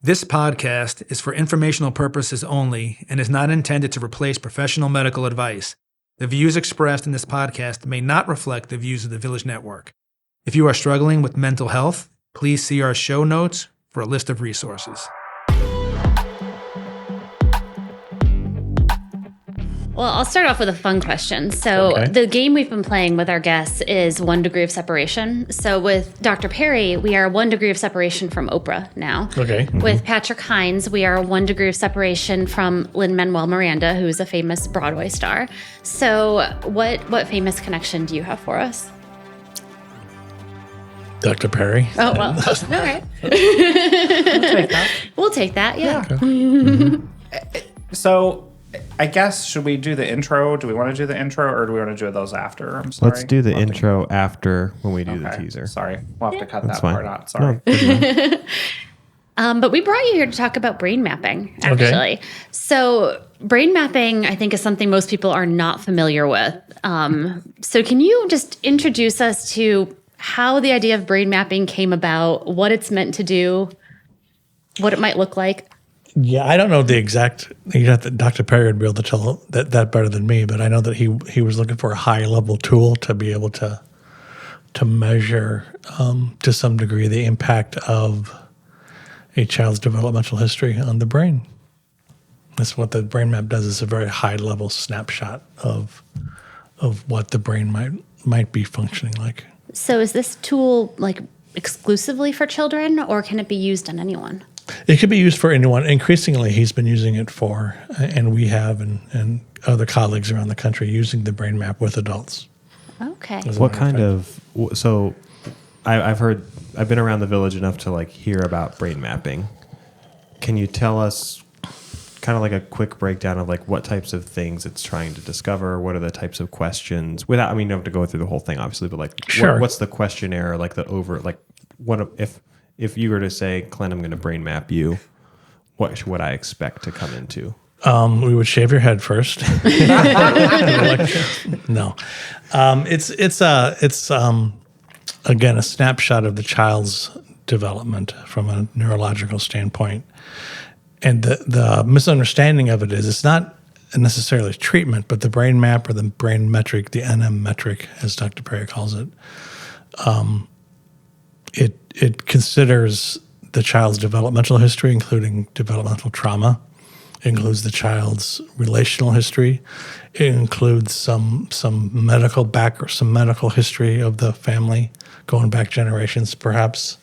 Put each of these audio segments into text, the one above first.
This podcast is for informational purposes only and is not intended to replace professional medical advice. The views expressed in this podcast may not reflect the views of the Village Network. If you are struggling with mental health, please see our show notes for a list of resources. Well, I'll start off with a fun question. So The game we've been playing with our guests is 1 degree of separation. So with Dr. Perry, we are 1 degree of separation from Oprah now. Okay. With Patrick Hines, we are 1 degree of separation from Lin-Manuel Miranda, who's a famous Broadway star. So what famous connection do you have for us? Dr. Perry. Oh, well, all right. We'll take that, yeah. Okay. So I guess, should we do the intro? Do we want to do the intro or do we want to do those after? I'm sorry. Let's do the intro after when we do the teaser. Sorry. We'll have to cut That's that fine. part out. Sorry. No, But we brought you here to talk about brain mapping, actually. Okay. So brain mapping, I think, is something most people are not familiar with. So can you just introduce us to how the idea of brain mapping came about, what it's meant to do, what it might look like? Yeah, I don't know the exact. Dr. Perry would be able to tell that better than me, but I know that he was looking for a high level tool to be able to measure to some degree the impact of a child's developmental history on the brain. That's what the brain map does. It's a very high level snapshot of what the brain might be functioning like. So is this tool like exclusively for children, or can it be used on anyone? It could be used for anyone. Increasingly, he's been using it for, and we have, and other colleagues around the country using the brain map with adults. Okay. what kind of? So, I've been around the Village enough to like hear about brain mapping. Can you tell us, kind of like a quick breakdown of like what types of things it's trying to discover? What are the types of questions? Without, I mean, you don't have to go through the whole thing, obviously, but like, Sure. what's the questionnaire? Like if you were to say, Clint, I'm going to brain map you, what should I expect to come into? We would shave your head first. No, it's again a snapshot of the child's development from a neurological standpoint, and the misunderstanding of it is it's not necessarily treatment, but the brain map or the brain metric, the NM metric, as Dr. Perry calls it, it considers the child's developmental history, including developmental trauma. It includes the child's relational history. It includes some medical some medical history of the family, going back generations, perhaps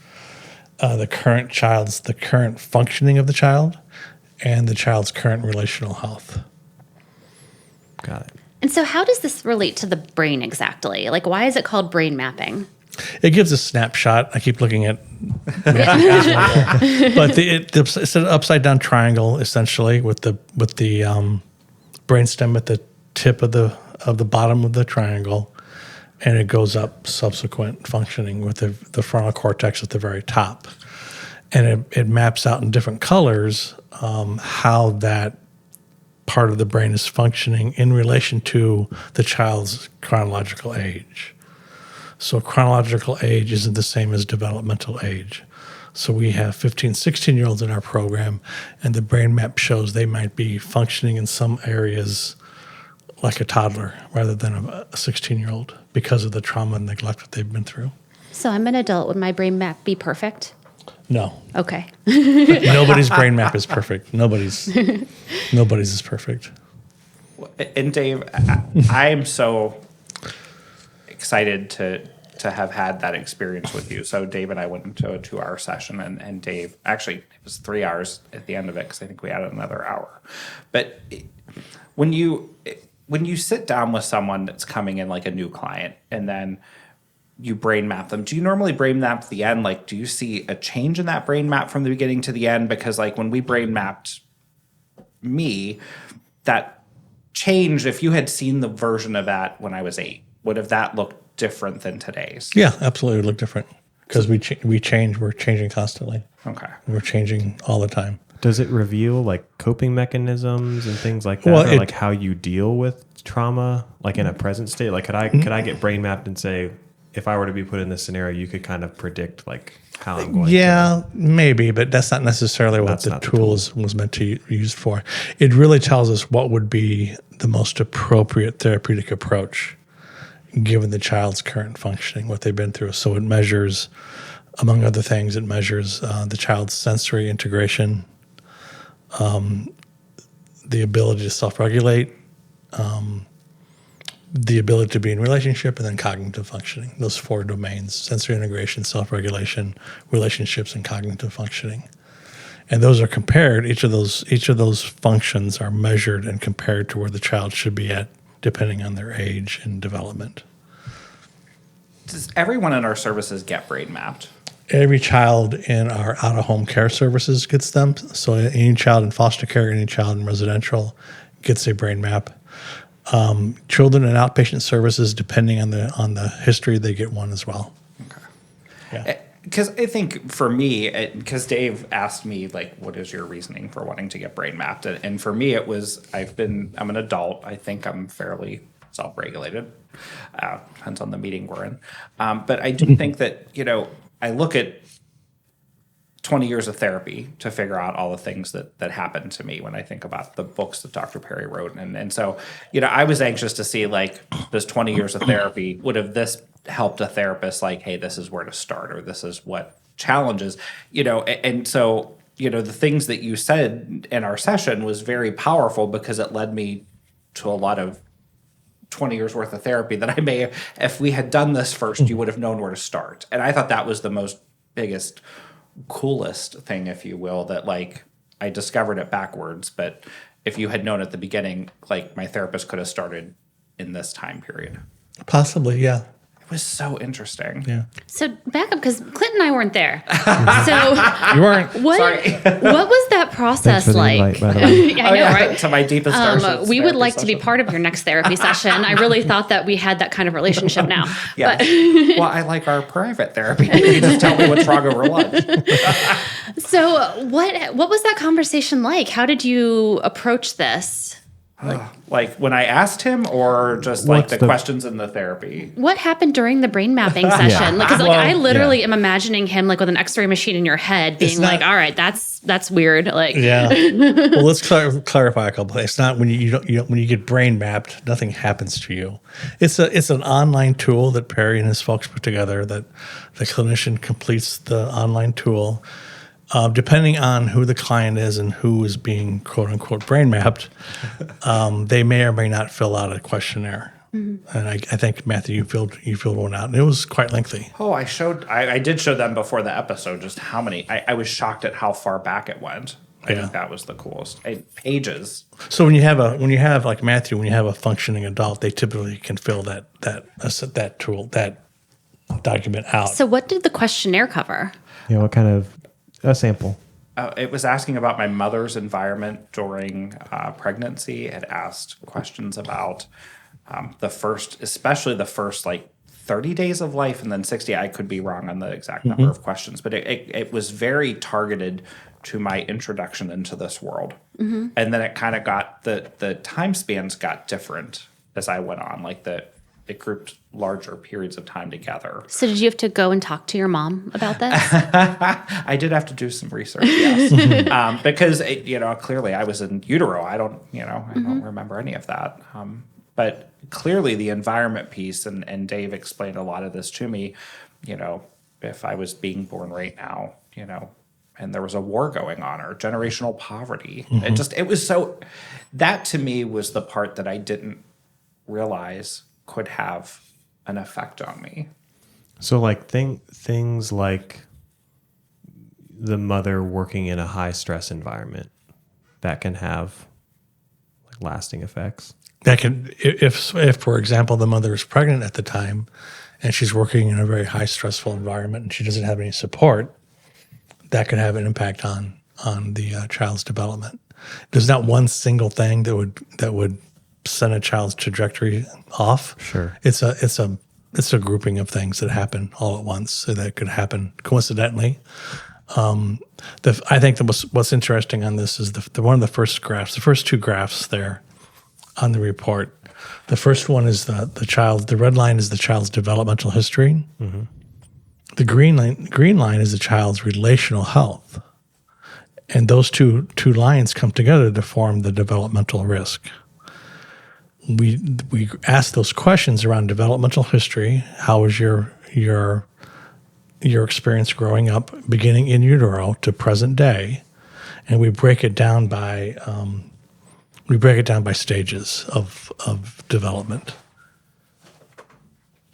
the current functioning of the child, and the child's current relational health. Got it. And so how does this relate to the brain exactly? Like, why is it called brain mapping? It gives a snapshot. I keep looking at, but it's an upside down triangle essentially with the brainstem at the tip of the bottom of the triangle, and it goes up subsequent functioning with the frontal cortex at the very top, and it maps out in different colors how that part of the brain is functioning in relation to the child's chronological age. So chronological age isn't the same as developmental age. So we have 15, 16-year-olds in our program, and the brain map shows they might be functioning in some areas like a toddler rather than a 16-year-old because of the trauma and neglect that they've been through. So I'm an adult. Would my brain map be perfect? No. Okay. Nobody's brain map is perfect. Nobody's is perfect. And Dave, I'm so excited to have had that experience with you. So Dave and I went into a 2-hour session, and Dave, actually it was 3 hours at the end of it because I think we added another hour. But when you sit down with someone that's coming in like a new client and then you brain map them, do you normally brain map the end? Like, do you see a change in that brain map from the beginning to the end? Because like when we brain mapped me, that changed. If you had seen the version of that when I was 8, would have that looked different than today's? Yeah, absolutely, it would look different because we change. We're changing constantly. Okay. We're changing all the time. Does it reveal like coping mechanisms and things like that, or like how you deal with trauma, like in a present state? Like, could I get brain mapped and say, if I were to be put in this scenario, you could kind of predict like how I'm going. Yeah, maybe, but that's not necessarily what That's the not the tool was meant to be used for. It really tells us what would be the most appropriate therapeutic approach given the child's current functioning, what they've been through. So it measures, among other things, it measures the child's sensory integration, the ability to self-regulate, the ability to be in relationship, and then cognitive functioning. Those 4 domains: sensory integration, self-regulation, relationships, and cognitive functioning. And those are compared. Each of those functions are measured and compared to where the child should be at, depending on their age and development. Does everyone in our services get brain mapped? Every child in our out-of-home care services gets them. So any child in foster care, any child in residential gets a brain map. Children in outpatient services, depending on the history, they get one as well. Okay. Yeah. Because I think for me, because Dave asked me, like, what is your reasoning for wanting to get brain mapped? And for me, it was, I'm an adult. I think I'm fairly self-regulated. Depends on the meeting we're in. But I do think that, I look at 20 years of therapy to figure out all the things that happened to me when I think about the books that Dr. Perry wrote. And so, I was anxious to see, like, this 20 years of therapy, would have this helped a therapist, like, hey, this is where to start, or this is what challenges, and so, the things that you said in our session was very powerful because it led me to a lot of 20 years worth of therapy that I may, if we had done this first, you would have known where to start. And I thought that was the biggest, coolest thing, if you will, that, like, I discovered it backwards, but if you had known at the beginning, like, my therapist could have started in this time period. Possibly, yeah. It was so interesting. Yeah. So back up, because Clint and I weren't there. So You weren't. what was that process for the like? invite, by the way. I know, right? To my deepest, darkest We would therapy like to be session. part of your next therapy session. I really thought that we had that kind of relationship now. Yeah. But Well, I like our private therapy. You can just tell me what's wrong over lunch. so what was that conversation like? How did you approach this? Like when I asked him, or just like What's the the- questions in the therapy? What happened during the brain mapping session? Because I literally am imagining him like with an X-ray machine in your head, being not- like, "All right, that's weird." Like, Yeah. Well, let's clarify a couple things. It's not when you don't when you get brain mapped, nothing happens to you. It's an online tool that Perry and his folks put together. That the clinician completes the online tool. Depending on who the client is and who is being "quote unquote" brain mapped, they may or may not fill out a questionnaire. Mm-hmm. And I think, Matthew, you filled one out, and it was quite lengthy. Oh, I did show them before the episode just how many. I was shocked at how far back it went. I think that was the coolest. Pages. So when you have like Matthew, when you have a functioning adult, they typically can fill that document out. so what did the questionnaire cover? Yeah, what kind of a sample? It was asking about my mother's environment during pregnancy. It asked questions about especially the first like 30 days of life, and then 60. I could be wrong on the exact number of questions, but it was very targeted to my introduction into this world. Mm-hmm. And then it kind of got the time spans got different as I went on. Like it grouped larger periods of time together. So did you have to go and talk to your mom about this? I did have to do some research, yes, because clearly I was in utero. I don't remember any of that. But clearly the environment piece, and Dave explained a lot of this to me. If I was being born right now, and there was a war going on, or generational poverty, it was so. That to me was the part that I didn't realize could have an effect on me. So like things like the mother working in a high stress environment that can have like lasting effects. That can, if for example the mother is pregnant at the time, and she's working in a very high stressful environment, and she doesn't have any support, that could have an impact on the child's development. There's not one single thing that would send a child's trajectory off. Sure. It's a grouping of things that happen all at once, so that could happen coincidentally. I think what's interesting on this is the one of the first graphs, the first two graphs there on the report. The first one is the red line is the child's developmental history. Mm-hmm. The green line is the child's relational health. And those two lines come together to form the developmental risk. We ask those questions around developmental history. How was your experience growing up, beginning in utero to present day, and we break it down by stages of development.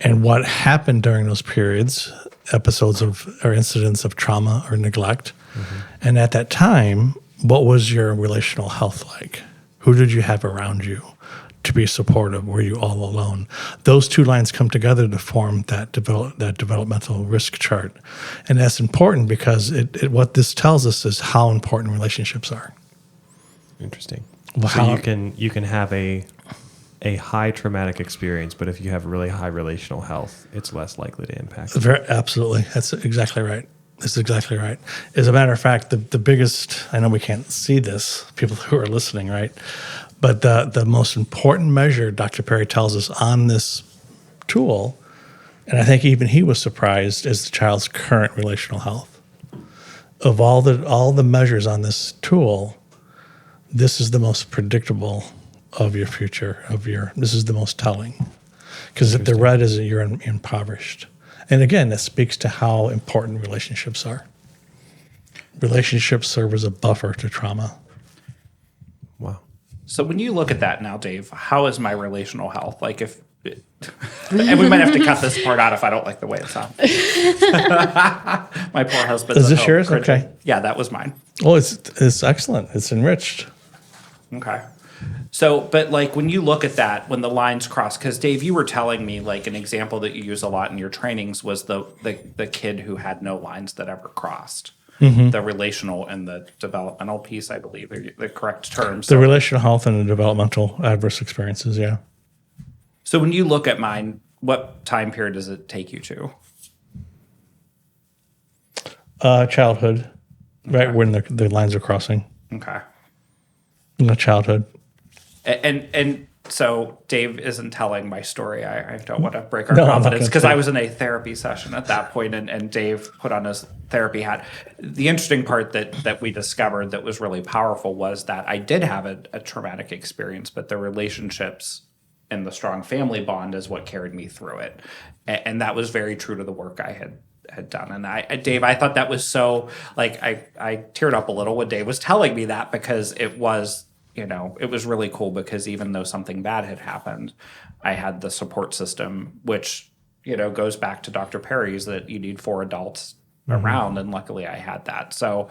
And what happened during those periods, episodes or incidents of trauma or neglect. Mm-hmm. And at that time, what was your relational health like? Who did you have around you to be supportive? Were you all alone? Those two lines come together to form that developmental risk chart. And that's important because what this tells us is how important relationships are. Interesting. So you can have a high traumatic experience, but if you have really high relational health, it's less likely to impact. Absolutely. That's exactly right. That's exactly right. As a matter of fact, the biggest, I know we can't see this, people who are listening, right? But the most important measure, Dr. Perry tells us on this tool, and I think even he was surprised, is the child's current relational health. Of all the measures on this tool, this is the most predictable of your future, this is the most telling. Because the red is that you're impoverished. And again, that speaks to how important relationships are. Relationships serve as a buffer to trauma. Wow. So when you look at that now, Dave, how is my relational health? Like and we might have to cut this part out if I don't like the way it sounds. My poor husband. Is this yours? Okay. Yeah, that was mine. Well, it's excellent. It's enriched. Okay. So, but like when you look at that, when the lines cross, because Dave, you were telling me like an example that you use a lot in your trainings was the kid who had no lines that ever crossed. Mm-hmm. The relational and the developmental piece, I believe, are the correct terms. The relational health and the developmental adverse experiences, yeah. So when you look at mine, what time period does it take you to? Childhood, right when the lines are crossing. Okay. In the childhood. And so Dave isn't telling my story. I don't want to break our confidence because I was in a therapy session at that point, and Dave put on his therapy hat. The interesting part that we discovered that was really powerful was that I did have a traumatic experience, but the relationships and the strong family bond is what carried me through it. And that was very true to the work I had done. And Dave, I thought that was so, like, I teared up a little when Dave was telling me that because it was, it was really cool because even though something bad had happened, I had the support system, which, goes back to Dr. Perry's that you need 4 adults around. And luckily I had that. So,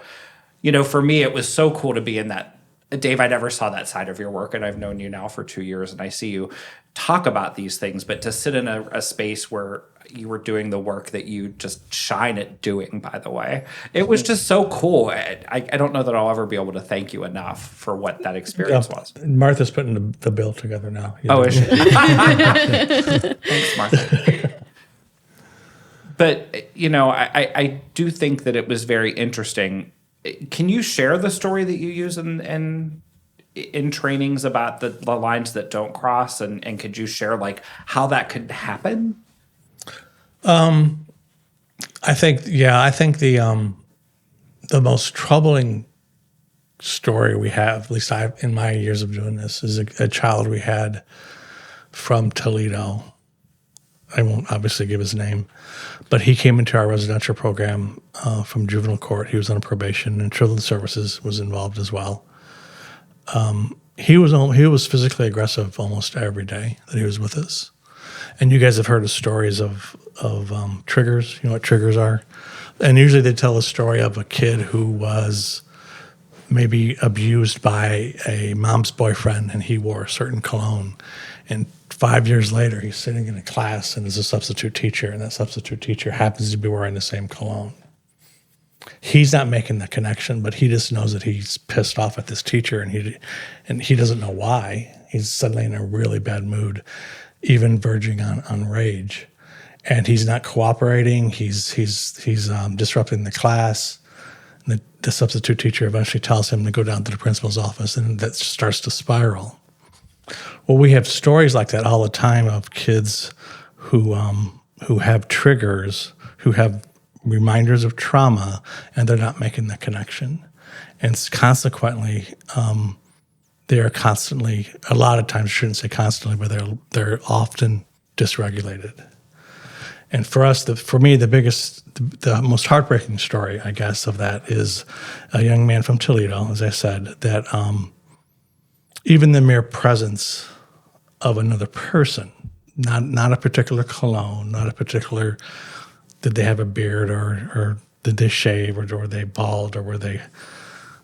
for me, it was so cool to be in that. Dave, I never saw that side of your work, and I've known you now for 2 years, and I see you talk about these things, but to sit in a space where you were doing the work that you just shine at doing, by the way, it was just so cool. I don't know that I'll ever be able to thank you enough for what that experience was. Martha's putting the bill together now. Is she? Thanks, Martha. But, I do think that it was very interesting. Can you share the story that you use in trainings about the lines that don't cross, and could you share like how that could happen? I think the most troubling story we have, at least in my years of doing this, is a child we had from Toledo. I won't obviously give his name, but he came into our residential program from juvenile court. He was on probation, and Children's Services was involved as well. He was physically aggressive almost every day that he was with us. And you guys have heard of stories of triggers. You know what triggers are? And usually they tell a story of a kid who was maybe abused by a mom's boyfriend, and he wore a certain cologne. And 5 years later, he's sitting in a class and is a substitute teacher, and that substitute teacher happens to be wearing the same cologne. He's not making the connection, but he just knows that he's pissed off at this teacher, and he doesn't know why. He's suddenly in a really bad mood, even verging on rage, and he's not cooperating. He's disrupting the class. And the substitute teacher eventually tells him to go down to the principal's office, and that starts to spiral. Well, we have stories like that all the time of kids who have triggers, who have reminders of trauma, and they're not making the connection. And consequently, they are constantly, a lot of times, I shouldn't say constantly, but they're often dysregulated. And for us, for me, the most heartbreaking story, I guess, of that is a young man from Toledo, as I said, that even the mere presence of another person, not a particular cologne, not a particular, did they have a beard or did they shave or were they bald or were they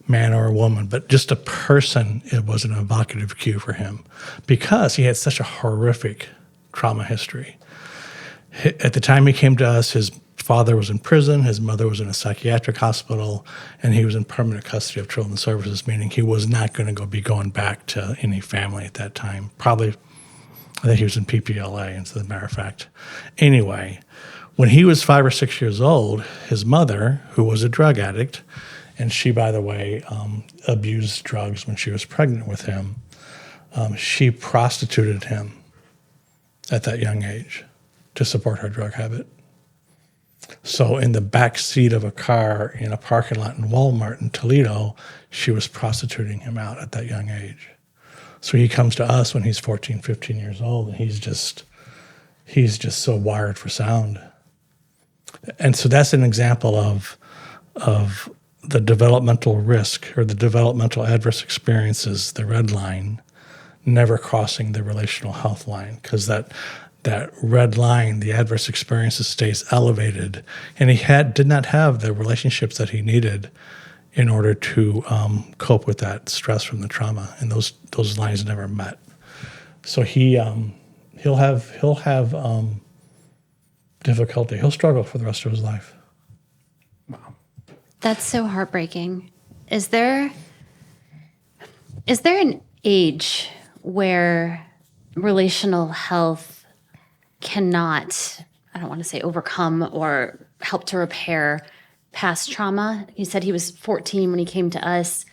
man or a woman, but just a person, it was an evocative cue for him because he had such a horrific trauma history. At the time he came to us, his father was in prison, his mother was in a psychiatric hospital, and he was in permanent custody of Children's Services, meaning he was not going to be going back to any family at that time. Probably, I think he was in PPLA, as a matter of fact. Anyway, when he was 5 or 6 years old, his mother, who was a drug addict, and she, by the way, abused drugs when she was pregnant with him, she prostituted him at that young age to support her drug habit. So in the back seat of a car in a parking lot in Walmart in Toledo, she was prostituting him out at that young age. So he comes to us when he's 14, 15 years old, and he's just so wired for sound. And so that's an example of the developmental risk or the developmental adverse experiences, the red line, never crossing the relational health line, because that red line, the adverse experiences, stays elevated, and he did not have the relationships that he needed in order to cope with that stress from the trauma, and those lines never met. So he'll have difficulty. He'll struggle for the rest of his life. Wow. That's so heartbreaking. Is there an age where relational health cannot, I don't want to say overcome or help to repair past trauma? You said he was 14 when he came to us.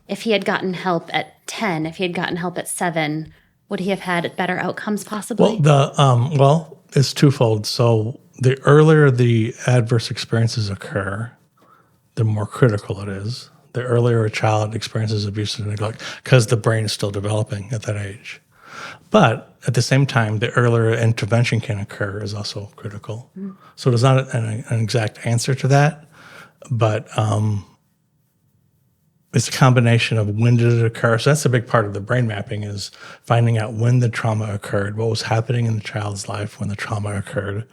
If he had gotten help at 10, if he had gotten help at 7, would he have had better outcomes possibly? Well, it's twofold. So the earlier the adverse experiences occur, the more critical it is. The earlier a child experiences abuse and neglect, because the brain is still developing at that age. But at the same time, the earlier intervention can occur is also critical. Mm. So there's not an exact answer to that, but it's a combination of when did it occur. So that's a big part of the brain mapping, is finding out when the trauma occurred, what was happening in the child's life when the trauma occurred.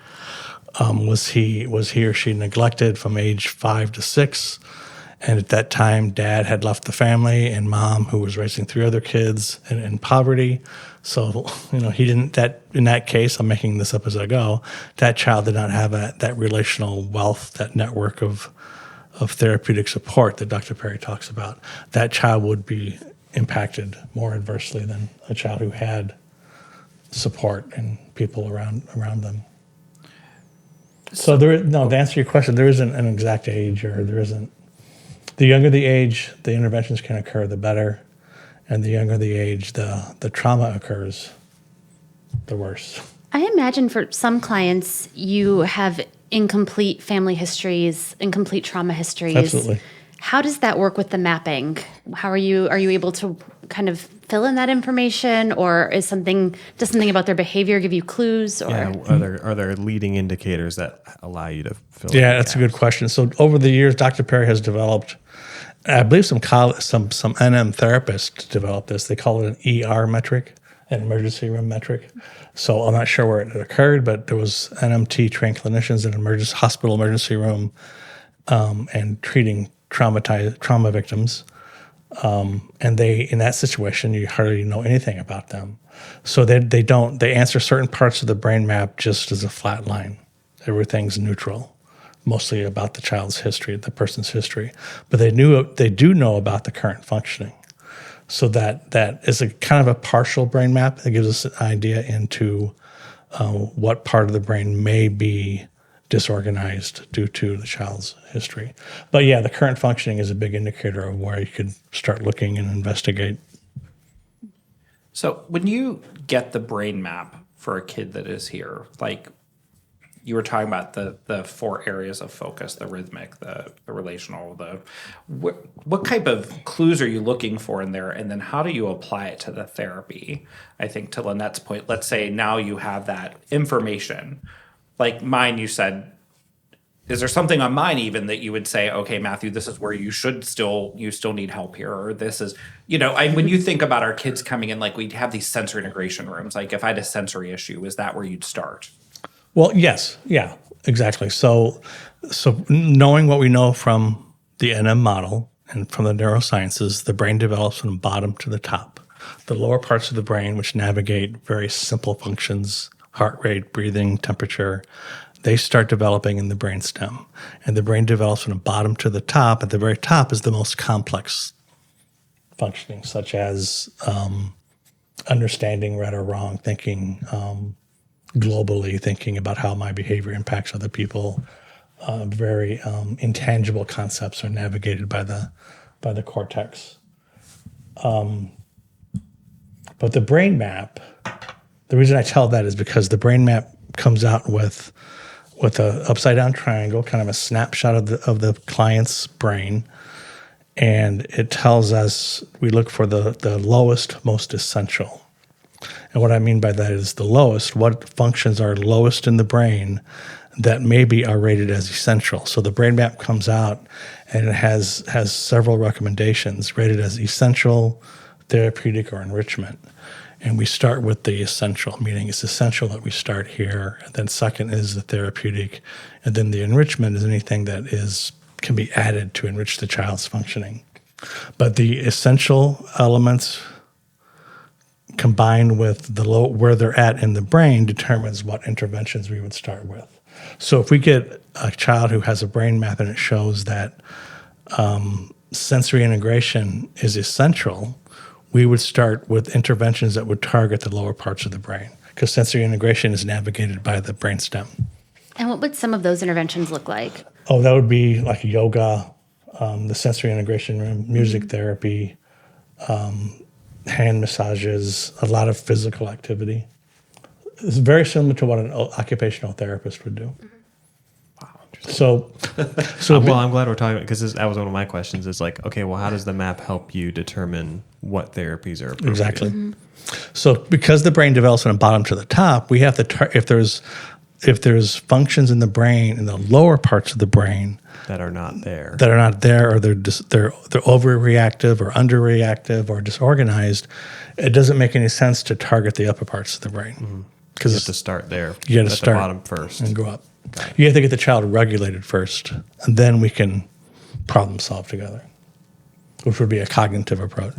Was he or she neglected from age 5 to 6? And at that time, dad had left the family, and mom, who was raising 3 other kids in poverty. So, he didn't, in that case, I'm making this up as I go, that child did not have that relational wealth, that network of therapeutic support that Dr. Perry talks about. That child would be impacted more adversely than a child who had support and people around them. So to answer your question, there isn't an exact age, or there isn't. The younger the age, the interventions can occur, the better. And the younger the age, the trauma occurs, the worse. I imagine for some clients, you have incomplete family histories, incomplete trauma histories. Absolutely. How does that work with the mapping? How are you able to kind of fill in that information, or does something about their behavior give you clues? Or Are there leading indicators that allow you to fill in? Yeah, that's a good question. So over the years, Dr. Perry has developed, I believe some NM therapists developed this. They call it an ER metric, an emergency room metric. So I'm not sure where it occurred, but there was NMT trained clinicians in an hospital emergency room and treating trauma victims. And they, in that situation, you hardly know anything about them. So they answer certain parts of the brain map just as a flat line. Everything's neutral, mostly about the child's history, the person's history. But they do know about the current functioning. So that is a kind of a partial brain map that gives us an idea into what part of the brain may be disorganized due to the child's history. But yeah, the current functioning is a big indicator of where you could start looking and investigate. So when you get the brain map for a kid that is here, like you were talking about the 4 areas of focus, the rhythmic, the relational, what type of clues are you looking for in there? And then how do you apply it to the therapy? I think to Lynette's point, let's say now you have that information. Like mine, you said, is there something on mine even that you would say, okay, Matthew, this is where you still need help here, or this is, when you think about our kids coming in, like we have these sensory integration rooms, like if I had a sensory issue, is that where you'd start? Well, yes. Yeah, exactly. So knowing what we know from the NM model and from the neurosciences, the brain develops from the bottom to the top. The lower parts of the brain, which navigate very simple functions, heart rate, breathing, temperature, they start developing in the brainstem. And the brain develops from the bottom to the top. At the very top is the most complex functioning, such as understanding right or wrong, thinking globally, thinking about how my behavior impacts other people. Very intangible concepts are navigated by the cortex. But the brain map, the reason I tell that is because the brain map comes out with a upside down triangle, kind of a snapshot of the client's brain, and it tells us we look for the lowest, most essential. And what I mean by that is the lowest, what functions are lowest in the brain that maybe are rated as essential. So the brain map comes out and it has several recommendations rated as essential, therapeutic, or enrichment. And we start with the essential, meaning it's essential that we start here. And then second is the therapeutic. And then the enrichment is anything that can be added to enrich the child's functioning. But the essential elements combined with where they're at in the brain determines what interventions we would start with. So if we get a child who has a brain map and it shows that sensory integration is essential, we would start with interventions that would target the lower parts of the brain because sensory integration is navigated by the brainstem. And what would some of those interventions look like? Oh, that would be like yoga, the sensory integration room, music therapy, hand massages, a lot of physical activity. It's very similar to what an occupational therapist would do. Wow. So well, I'm glad we're talking about because that was one of my questions. Is like, okay, well, how does the map help you determine what therapies are appropriate? Exactly. Mm-hmm. So because the brain develops from the bottom to the top, we have to if there's functions in the brain in the lower parts of the brain that are not there, or they're overreactive or underreactive or disorganized, it doesn't make any sense to target the upper parts of the brain because you have to start there. You got to start the bottom first and go up. You have to get the child regulated first, and then we can problem solve together, which would be a cognitive approach.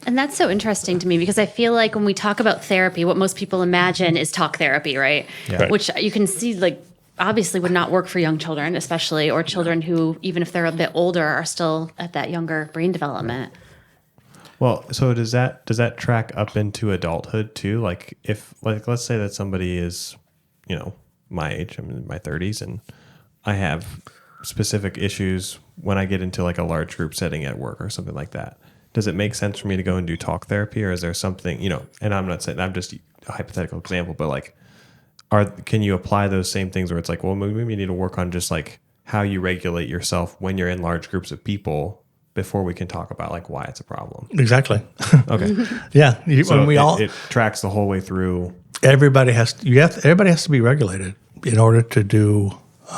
And that's so interesting to me because I feel like when we talk about therapy, what most people imagine is talk therapy, right? Yeah. Right. Which you can see obviously would not work for young children, especially, or children who, even if they're a bit older, are still at that younger brain development. Well, so does that track up into adulthood too? Like let's say that somebody is, my age, I'm in my 30s, and I have specific issues when I get into like a large group setting at work or something like that. Does it make sense for me to go and do talk therapy, or is there something, and I'm not saying, I'm just a hypothetical example, but like, can you apply those same things where it's like, well, maybe you need to work on just like how you regulate yourself when you're in large groups of people before we can talk about like why it's a problem. Exactly. Okay. Yeah. So it tracks the whole way through. Everybody has to be regulated in order to do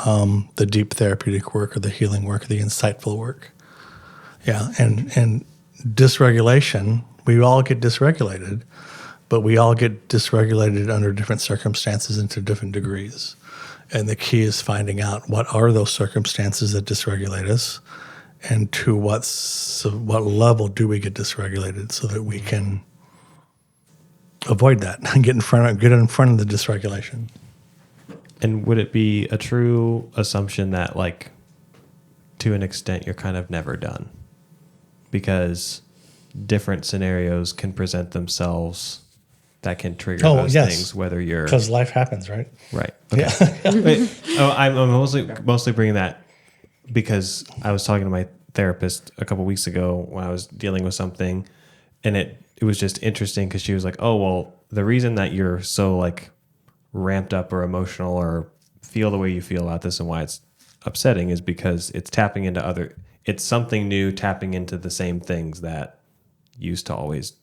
the deep therapeutic work or the healing work, or the insightful work. Yeah. And dysregulation, we all get dysregulated, but we all get dysregulated under different circumstances and to different degrees. And the key is finding out what are those circumstances that dysregulate us, and to what level do we get dysregulated so that we can avoid that and get in front of the dysregulation. And would it be a true assumption that, like, to an extent, you're kind of never done? Because different scenarios can present themselves that can trigger those things, whether you're... Because life happens, right? Right. Okay. Yeah. I'm mostly bringing that because I was talking to my therapist a couple weeks ago when I was dealing with something, and it was just interesting because she was like, oh, well, the reason that you're so like ramped up or emotional or feel the way you feel about this and why it's upsetting is because it's tapping into it's something new, tapping into the same things that used to always,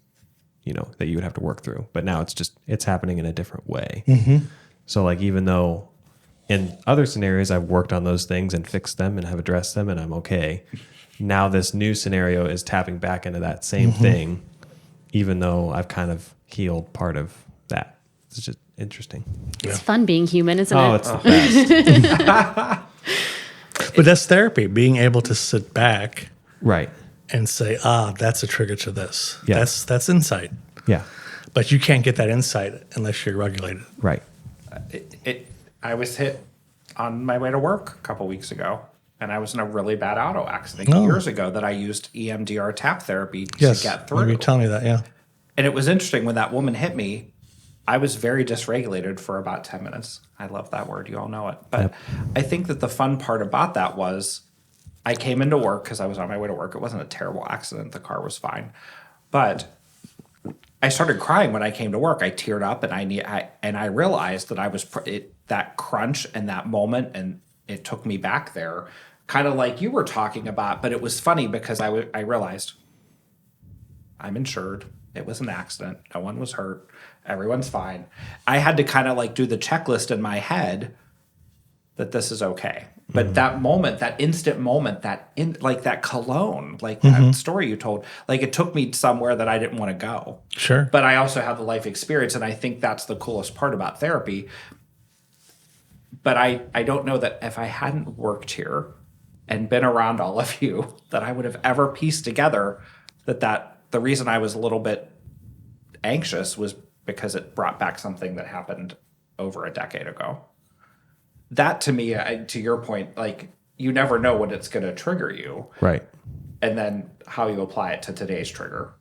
that you would have to work through. But now it's happening in a different way. Mm-hmm. So like, even though in other scenarios I've worked on those things and fixed them and have addressed them and I'm okay, now this new scenario is tapping back into that same thing, even though I've kind of healed part of that. It's just interesting. It's fun being human, isn't it? Oh, it's the best. But that's therapy, being able to sit back Right. and say, that's a trigger to this. Yeah. That's insight. Yeah. But you can't get that insight unless you're regulated. Right. I was hit on my way to work a couple weeks ago, and I was in a really bad auto accident years ago that I used EMDR tap therapy to get through. You tell me that, yeah. And it was interesting when that woman hit me, I was very dysregulated for about 10 minutes. I love that word. You all know it. But I think that the fun part about that was I came into work because I was on my way to work. It wasn't a terrible accident. The car was fine. But I started crying when I came to work. I teared up and I realized that I was that crunch and that moment, and it took me back there, kind of like you were talking about. But it was funny because I realized I'm insured. It was an accident. No one was hurt. Everyone's fine. I had to kind of like do the checklist in my head that this is okay. But that moment, that instant moment, that cologne, like that story you told, like it took me somewhere that I didn't want to go. Sure. But I also have the life experience, and I think that's the coolest part about therapy. But I don't know that if I hadn't worked here and been around all of you, that I would have ever pieced together that the reason I was a little bit anxious was because it brought back something that happened over a decade ago. That to me, to your point, like you never know when it's going to trigger you. Right. And then how you apply it to today's trigger.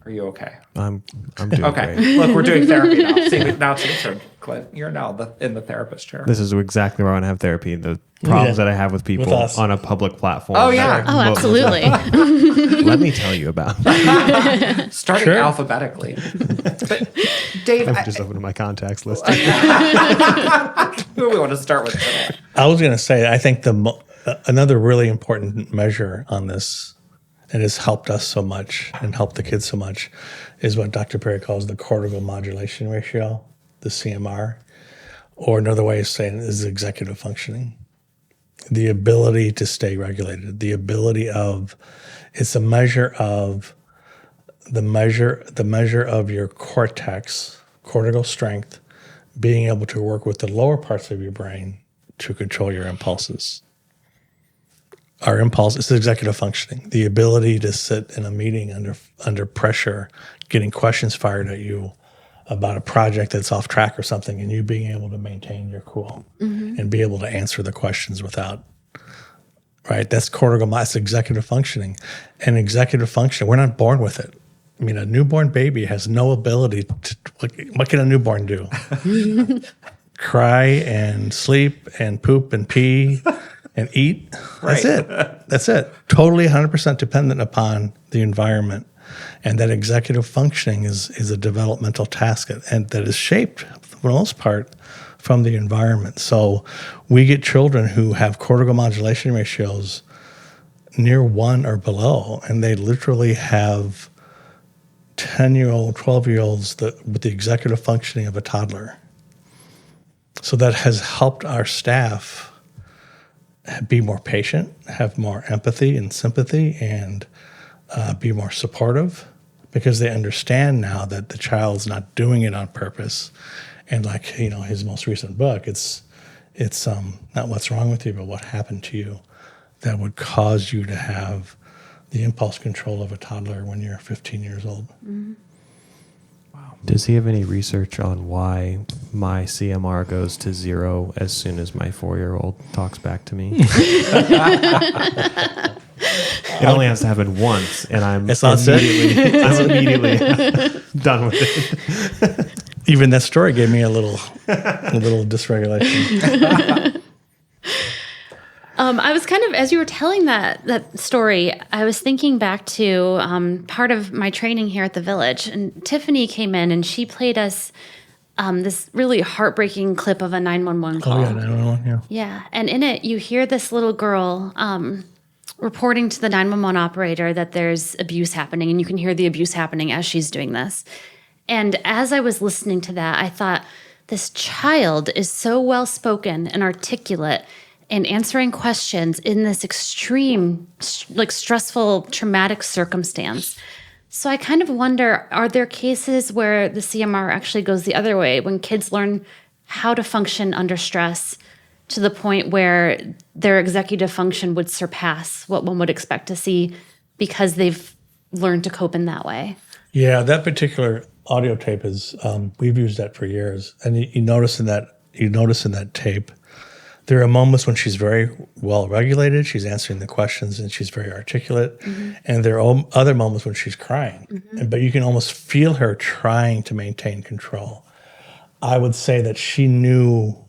Are you okay? I'm doing Okay. great. Look, we're doing therapy now. See, now it's your turn, Clint. You're now in the therapist chair. This is exactly where I want to have therapy. The problems that I have with people us. on a public platform. Oh, yeah. Oh, absolutely. Let me tell you about. Starting alphabetically. But Dave, I'm just opening my contacts list. who do we want to start with today? I was going to say, I think another really important measure on this, and has helped us so much and helped the kids so much, is what Dr. Perry calls the cortical modulation ratio, the CMR, or another way of saying it is executive functioning. The ability to stay regulated, the ability of, it's a measure of the measure of your cortical strength, being able to work with the lower parts of your brain to control your impulses. Our impulse is executive functioning, the ability to sit in a meeting under pressure, getting questions fired at you about a project that's off track or something, and you being able to maintain your cool and be able to answer the questions without, right? That's that's executive functioning. And executive function, we're not born with it. I mean, a newborn baby has no ability to, what can a newborn do? Cry and sleep and poop and pee and eat. That's it. That's it. Totally 100% dependent upon the environment. And that executive functioning is a developmental task and that is shaped, for the most part, from the environment. So we get children who have cortical modulation ratios near 1 or below, and they literally have 10-year-old, 12-year-olds with the executive functioning of a toddler. So that has helped our staff be more patient, have more empathy and sympathy, and be more supportive, because they understand now that the child's not doing it on purpose. And like, his most recent book, it's not what's wrong with you, but what happened to you that would cause you to have the impulse control of a toddler when you're 15 years old. Mm-hmm. Does he have any research on why my CMR goes to 0 as soon as my 4-year-old talks back to me? It only has to happen once, and I'm immediately done with it. Even that story gave me a little dysregulation. I was kind of, as you were telling that story, I was thinking back to part of my training here at the Village, and Tiffany came in and she played us this really heartbreaking clip of a 911 call. Oh, yeah, 911, yeah. Yeah, and in it, you hear this little girl reporting to the 911 operator that there's abuse happening, and you can hear the abuse happening as she's doing this. And as I was listening to that, I thought, this child is so well-spoken and articulate and answering questions in this extreme, like stressful, traumatic circumstance. So I kind of wonder, are there cases where the CMR actually goes the other way, when kids learn how to function under stress to the point where their executive function would surpass what one would expect to see because they've learned to cope in that way? Yeah, that particular audio tape is, we've used that for years. And you notice in that tape, there are moments when she's very well regulated, she's answering the questions, and she's very articulate. Mm-hmm. And there are other moments when she's crying. Mm-hmm. But you can almost feel her trying to maintain control. I would say that she knew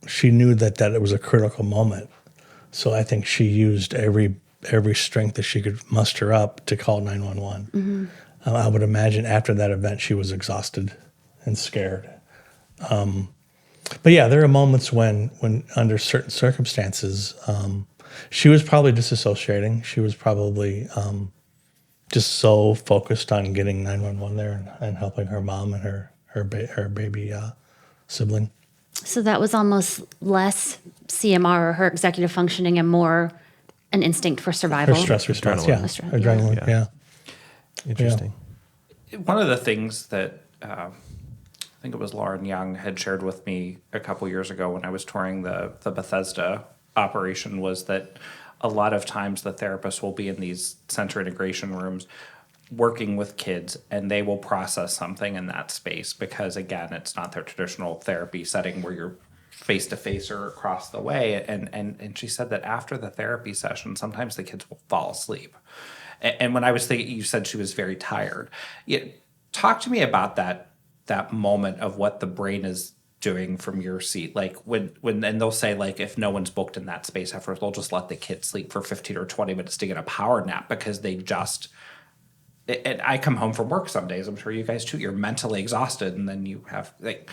that it was a critical moment. So I think she used every strength that she could muster up to call 911. Mm-hmm. I would imagine after that event, she was exhausted and scared. But yeah, there are moments when under certain circumstances, she was probably disassociating. She was probably just so focused on getting 911 there and helping her mom and her baby sibling. So that was almost less CMR or her executive functioning and more an instinct for survival. Her stress response, Adrenaline. Yeah. Interesting. One of the things that I think it was Lauren Young had shared with me a couple years ago when I was touring the Bethesda operation was that a lot of times the therapists will be in these center integration rooms working with kids, and they will process something in that space because, again, it's not their traditional therapy setting where you're face-to-face or across the way. And she said that after the therapy session, sometimes the kids will fall asleep. And when I was thinking, you said she was very tired. Talk to me about that moment of what the brain is doing from your seat. Like when and they'll say, like, if no one's booked in that space afterwards, they'll just let the kid sleep for 15 or 20 minutes to get a power nap because they just... And I come home from work some days, I'm sure you guys too, you're mentally exhausted, and then you have, like,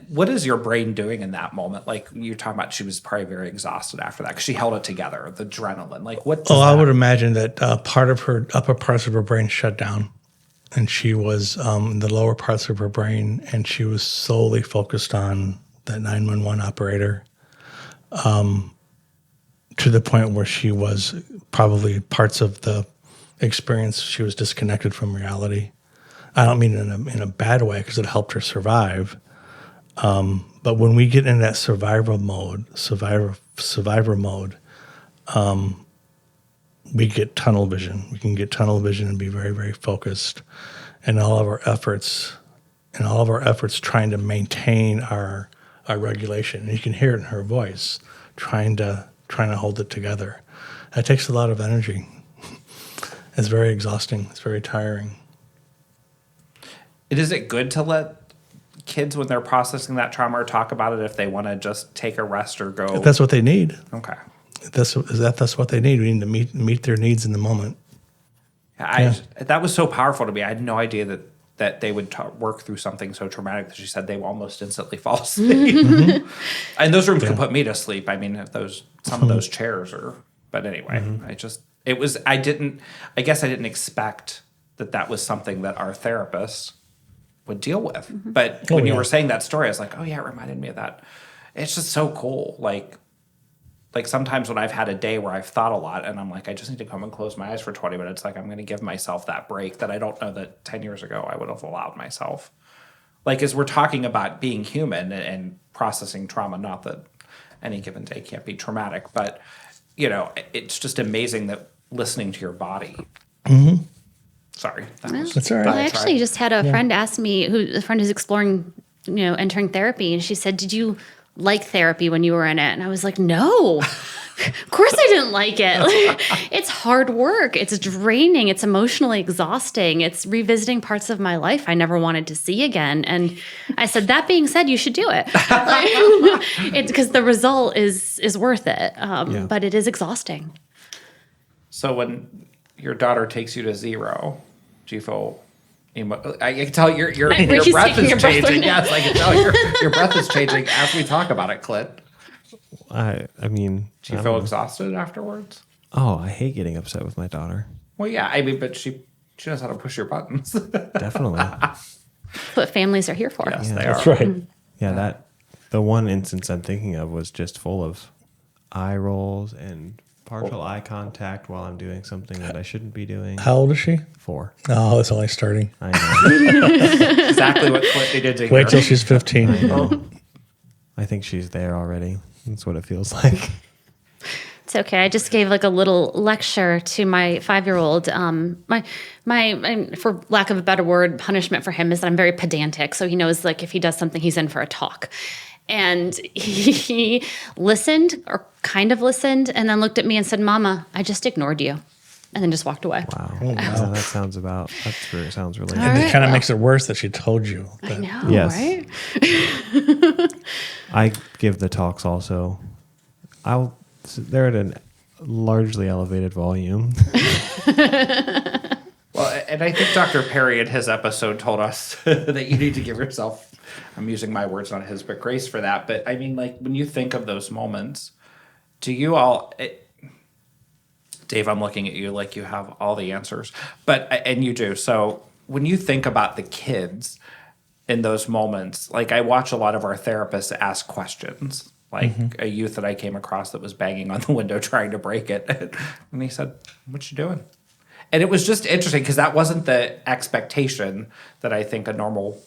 what is your brain doing in that moment? Like, you're talking about she was probably very exhausted after that because she held it together, the adrenaline. Like, what? I would imagine that part of her upper parts of her brain shut down, and she was in the lower parts of her brain, and she was solely focused on that 911 operator to the point where she was probably parts of the experience, she was disconnected from reality. I don't mean in a bad way because it helped her survive. But when we get in that survivor mode, we get tunnel vision. We can get tunnel vision and be very, very focused. And all of our efforts trying to maintain our regulation. And you can hear it in her voice, trying to hold it together. That takes a lot of energy. It's very exhausting. It's very tiring. Is it good to let kids, when they're processing that trauma, or talk about it if they want to just take a rest or go? If that's what they need. Okay. That's what they need. We need to meet their needs in the moment. That was so powerful to me. I had no idea that they would work through something so traumatic that she said they will almost instantly fall asleep. Mm-hmm. And those rooms can put me to sleep. I mean, some of those chairs are. But anyway, I guess I didn't expect that was something that our therapist would deal with. Mm-hmm. But when you were saying that story, I was like, oh yeah, it reminded me of that. It's just so cool. Like sometimes when I've had a day where I've thought a lot and I'm like, I just need to come and close my eyes for 20 minutes. Like, I'm going to give myself that break that I don't know that 10 years ago I would have allowed myself. Like, as we're talking about being human and processing trauma, not that any given day can't be traumatic, but it's just amazing that listening to your body. Mm-hmm. Sorry. That's all right. Well, I actually just had a friend ask me, a friend who's exploring, entering therapy, and she said, "Did you like therapy when you were in it?" And I was like, "No." Of course I didn't like it. Like, it's hard work. It's draining. It's emotionally exhausting. It's revisiting parts of my life I never wanted to see again. And I said, that being said, you should do it. It's because the result is worth it. But it is exhausting. So when your daughter takes you to 0, do you feel I can tell your breath is changing. Yes, I can tell your breath is changing as we talk about it, Clint. I mean, Do you feel exhausted afterwards? Oh, I hate getting upset with my daughter. Well, yeah, I mean, but she knows how to push your buttons. Definitely. That's what families are here for. Yes, they That's are. right. Yeah, the one instance I'm thinking of was just full of eye rolls and partial eye contact while I'm doing something that I shouldn't be doing. How old is she? 4. Oh, it's only starting. I know. Exactly what Clint did to Wait her. till she's 15. I know. I think she's there already. That's what it feels like. It's okay. I just gave like a little lecture to my 5-year-old. My for lack of a better word, punishment for him is that I'm very pedantic. So he knows like if he does something, he's in for a talk. And he listened or kind of listened and then looked at me and said, "Mama, I just ignored you." And then just walked away. Wow. Yeah, that sounds really All And right. it kind of makes it worse that she told you. I That, know, Yes. right? I give the talks also. They're at a largely elevated volume. Well, and I think Dr. Perry in his episode told us that you need to give yourself, I'm using my words, not his, but grace for that. But I mean, like, when you think of those moments, do you all, Dave, I'm looking at you like you have all the answers, and you do. So when you think about the kids in those moments, like I watch a lot of our therapists ask questions, like a youth that I came across that was banging on the window trying to break it. And he said, "What you doing?" And it was just interesting because that wasn't the expectation that I think a normal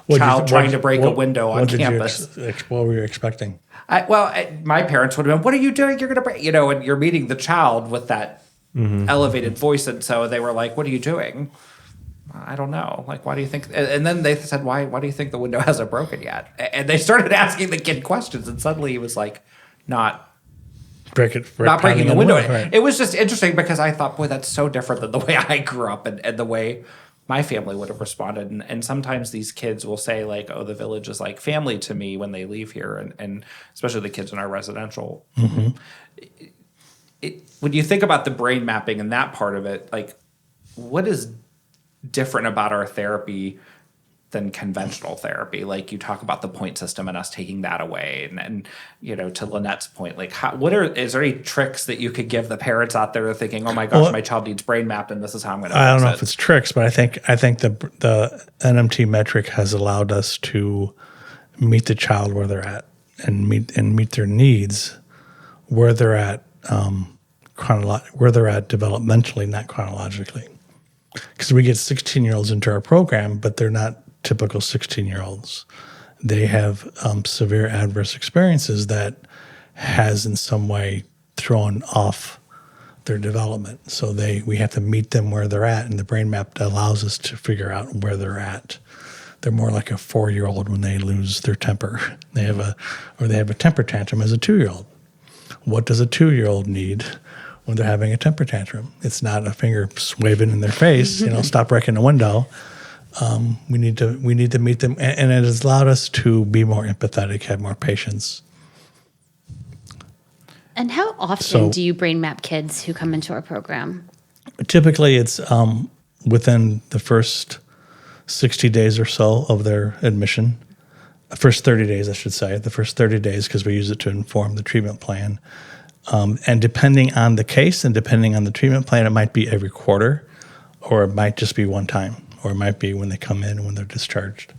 child trying to break a window on campus. What were you expecting? My parents would have been, "What are you doing? You're going to break," and you're meeting the child with that elevated voice. And so they were like, "What are you doing?" "I don't know. Like, why do you think?" And then they said, why do you think the window hasn't broken yet?" And they started asking the kid questions. And suddenly he was like, not breaking the window. Right. It was just interesting because I thought, boy, that's so different than the way I grew up and the way my family would have responded. And sometimes these kids will say like, "Oh, the village is like family to me" when they leave here. And especially the kids in our residential. When you think about the brain mapping and that part of it, like what is different about our therapy than conventional therapy? Like you talk about the point system and us taking that away, and to Lynette's point, like is there any tricks that you could give the parents out there thinking, "Oh my gosh, my child needs brain mapped, and this is how I'm going to." I don't know if it's tricks, but I think the NMT metric has allowed us to meet the child where they're at and meet their needs where they're at where they're at developmentally, not chronologically. Because we get 16-year-olds into our program, but they're not typical 16-year-olds. They have severe adverse experiences that has in some way thrown off their development. So we have to meet them where they're at, and the brain map allows us to figure out where they're at. They're more like a 4-year-old when they lose their temper. They have a temper tantrum as a 2-year-old. What does a 2-year-old need when they're having a temper tantrum? It's not a finger waving in their face, "Stop breaking the window." We need to meet them, and it has allowed us to be more empathetic, have more patience. And how often do you brain map kids who come into our program? Typically, it's within the first 60 days or so of their admission. First 30 days, I should say. The first 30 days, because we use it to inform the treatment plan. And depending on the case and depending on the treatment plan, it might be every quarter, or it might just be one time, or it might be when they come in and when they're discharged.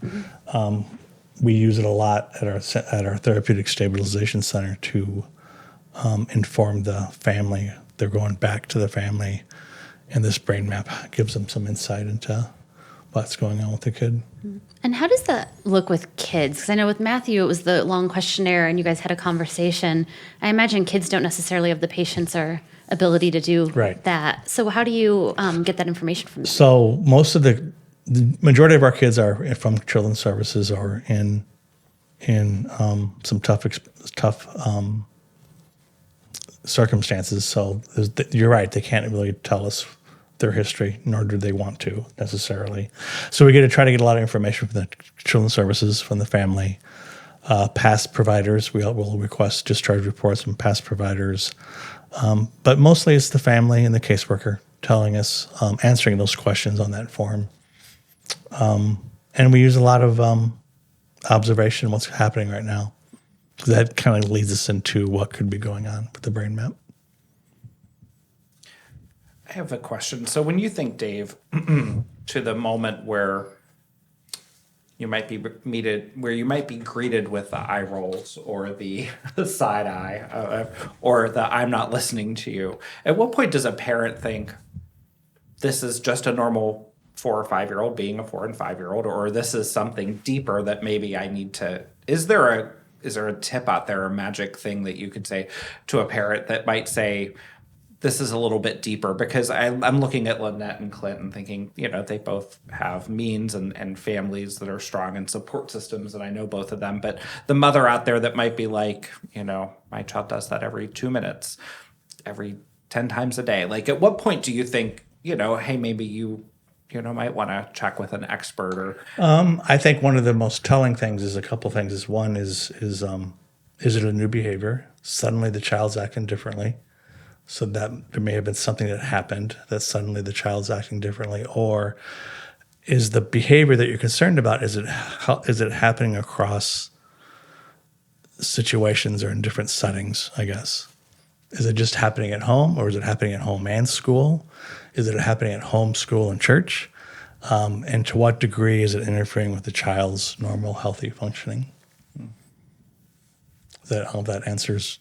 We use it a lot at our therapeutic stabilization center to inform the family. They're going back to the family, and this brain map gives them some insight into what's going on with the kid. And how does that look with kids? Because I know with Matthew, it was the long questionnaire and you guys had a conversation. I imagine kids don't necessarily have the patience or ability to do that. So how do you get that information from them? So most of the majority of our kids are from children's services or in some tough circumstances. So you're right; they can't really tell us their history, nor do they want to necessarily. So we try to get a lot of information from the children's services, from the family, past providers. We'll request discharge reports from past providers, but mostly it's the family and the caseworker telling us, answering those questions on that form. And we use a lot of observation, what's happening right now. That kind of leads us into what could be going on with the brain map. I have a question. So when you think, Dave, to the moment where you might be greeted with the eye rolls or the side eye or the I'm not listening to you, at what point does a parent think this is just a normal 4 or 5 year old being a 4 and 5 year old, or this is something deeper that maybe I need to? Is there a tip out there, a magic thing that you could say to a parent that might say, this is a little bit deeper? Because I'm looking at Lynette and Clint and thinking, they both have means and families that are strong and support systems, and I know both of them. But the mother out there that might be like, my child does that every 2 minutes, every 10 times a day. Like, at what point do you think, hey, maybe you might want to check with an expert? Or I think one of the most telling things is a couple things. One is it a new behavior? Suddenly the child's acting differently. So that there may have been something that happened that suddenly the child's acting differently. Or is the behavior that you're concerned about, is it happening across situations or in different settings, I guess? Is it just happening at home, or is it happening at home and school? Is it happening at home, school, and church? And to what degree is it interfering with the child's normal, healthy functioning? All that answers.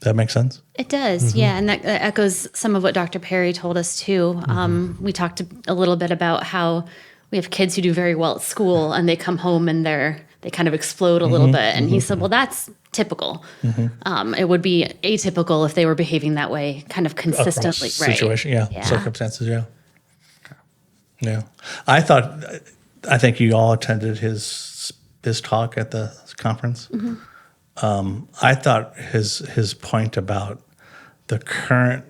Does that make sense? It does, yeah. And that echoes some of what Dr. Perry told us, too. We talked a little bit about how we have kids who do very well at school, and they come home and they kind of explode a little bit. And he said, well, that's typical. It would be atypical if they were behaving that way kind of consistently. Across situation, circumstances, yeah. I think you all attended his talk at the conference. I thought his point about the current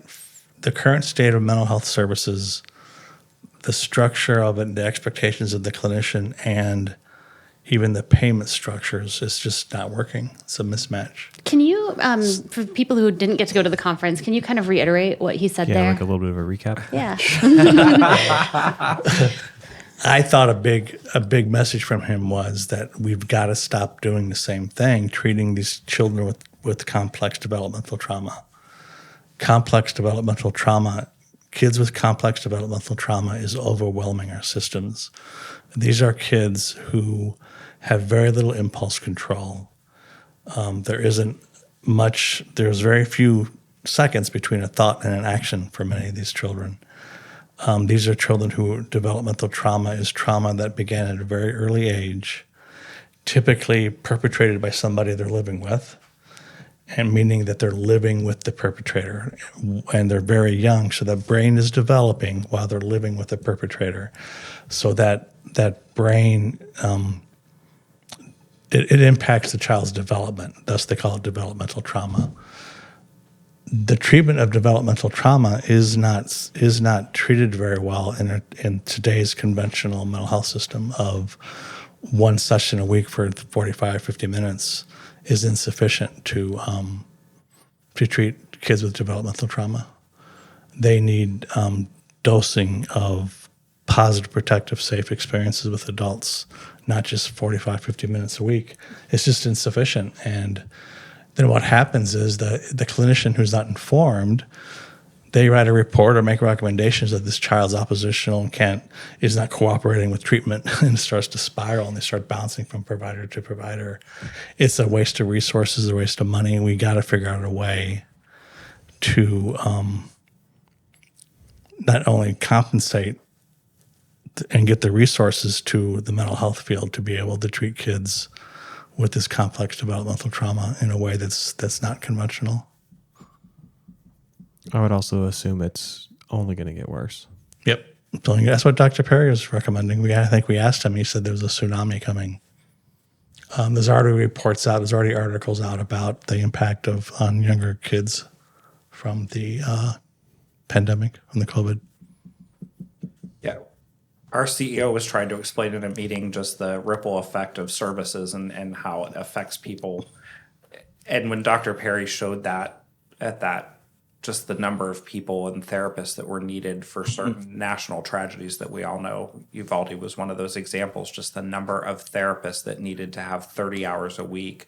state of mental health services, the structure of it, the expectations of the clinician, and even the payment structures is just not working. It's a mismatch. Can you, for people who didn't get to go to the conference, can you kind of reiterate what he said there? Yeah, like a little bit of a recap. Yeah. I thought a big message from him was that we've got to stop doing the same thing, treating these children with complex developmental trauma. Kids with complex developmental trauma is overwhelming our systems. These are kids who have very little impulse control. There's very few seconds between a thought and an action for many of these children. These are children who developmental trauma is trauma that began at a very early age, typically perpetrated by somebody they're living with, and meaning that they're living with the perpetrator, and they're very young, so the brain is developing while they're living with the perpetrator. So that brain, it impacts the child's development. Thus, they call it developmental trauma. The treatment of developmental trauma is not treated very well in today's conventional mental health system. Of one session a week for 45, 50 minutes is insufficient to treat kids with developmental trauma. They need dosing of positive, protective, safe experiences with adults, not just 45, 50 minutes a week. It's just insufficient. And then what happens is the clinician who's not informed, they write a report or make recommendations that this child's oppositional and is not cooperating with treatment, and it starts to spiral, and they start bouncing from provider to provider. It's a waste of resources, a waste of money. We got to figure out a way to not only compensate and get the resources to the mental health field to be able to treat kids with this complex developmental trauma in a way that's not conventional. I would also assume it's only going to get worse. Yep. That's what Dr. Perry was recommending. I think we asked him, he said there was a tsunami coming. There's already reports out, there's already articles out about the impact on younger kids from the pandemic, from the COVID. Yeah. Our CEO was trying to explain in a meeting just the ripple effect of services and how it affects people. And when Dr. Perry showed that at that, just the number of people and therapists that were needed for certain national tragedies that we all know, Uvalde was one of those examples, just the number of therapists that needed to have 30 hours a week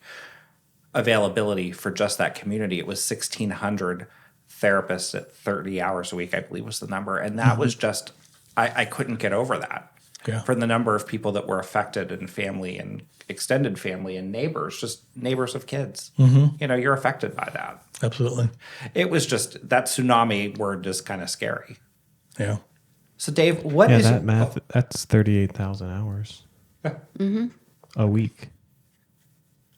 availability for just that community. It was 1,600 therapists at 30 hours a week, I believe was the number. And that was just, I couldn't get over that. Yeah. For the number of people that were affected and family and extended family and neighbors, just neighbors of kids. You know, you're affected by that. Absolutely. It was just, that tsunami word is kind of scary. Yeah. So Dave, what Yeah, is that math, that's 38,000 hours a week.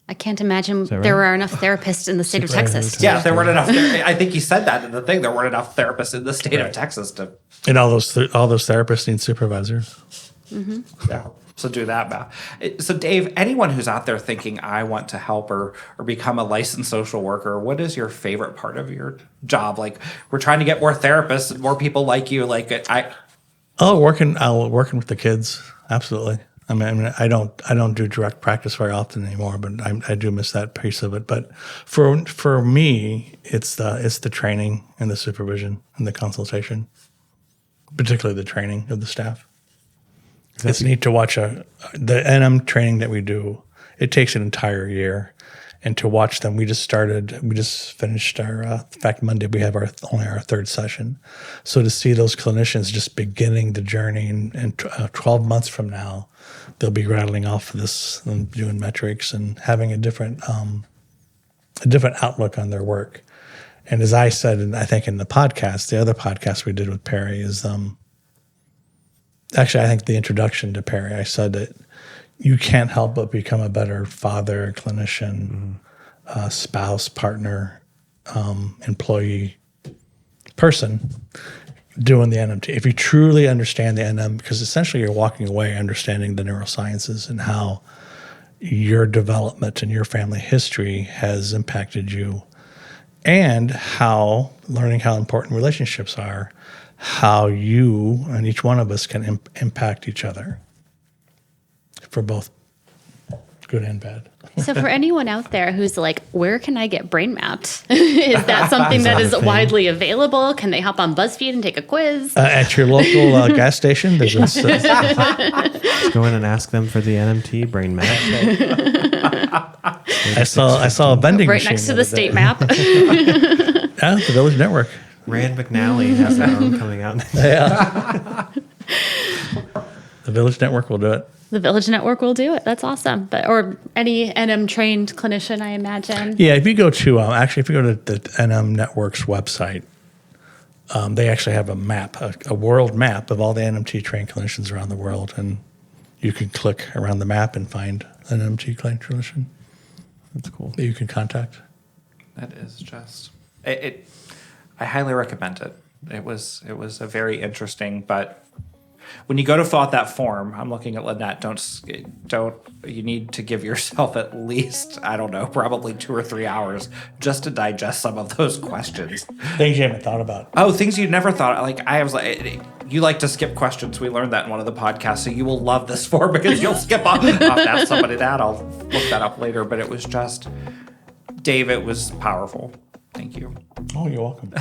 I can't imagine that there right? are enough therapists in the state of Texas. Yeah, there weren't enough. I think he said that in the thing. There weren't enough therapists in the state of Texas to. And all those therapists need supervisors. Yeah. So do that, Matt. So Dave, anyone who's out there thinking I want to help or become a licensed social worker, what is your favorite part of your job? Like, we're trying to get more therapists and more people like you. Like Working with the kids. Absolutely. I mean, I don't do direct practice very often anymore, but I do miss that piece of it. But for me, it's the training and the supervision and the consultation, particularly the training of the staff. It's neat to watch the NM training that we do. It takes an entire year, and to watch them, we just finished our. In fact, Monday we have only our third session. So to see those clinicians just beginning the journey, and 12 months from now, they'll be rattling off this and doing metrics and having a different outlook on their work. And as I said, and I think in the podcast, the other podcast we did with Perry is. Actually, I think the introduction to Perry, I said that you can't help but become a better father, clinician, spouse, partner, employee, person doing the NMT. If you truly understand the NM, because essentially you're walking away understanding the neurosciences and how your development and your family history has impacted you, and learning how important relationships are, how you and each one of us can impact each other for both good and bad. So for anyone out there who's like, where can I get brain mapped? Is that something that is widely available? Can they hop on BuzzFeed and take a quiz? At your local gas station, there's a... Just go in and ask them for the NMT brain map. I saw a vending Right machine next to the state map. Yeah, the Village Network. Rand McNally has their own coming out. Yeah. The Village Network will do it. The Village Network will do it. That's awesome. Or any NM trained clinician, I imagine. Yeah, if you go to the NM Network's website, they actually have a map, a world map of all the NMT trained clinicians around the world, and you can click around the map and find an NMT trained clinician. That's cool. That you can contact. that is just it. I highly recommend it. It was a very interesting, but when you go to fill out that form, I'm looking at Lynette. Don't. You need to give yourself at least, I don't know, probably 2 or 3 hours just to digest some of those questions. Things you haven't thought about. Oh, things you never thought. Like I was like, you like to skip questions. We learned that in one of the podcasts, so you will love this form because you'll skip off. I'll have to ask somebody that. I'll look that up later. But it was just, Dave. It was powerful. Thank you. Oh, you're welcome.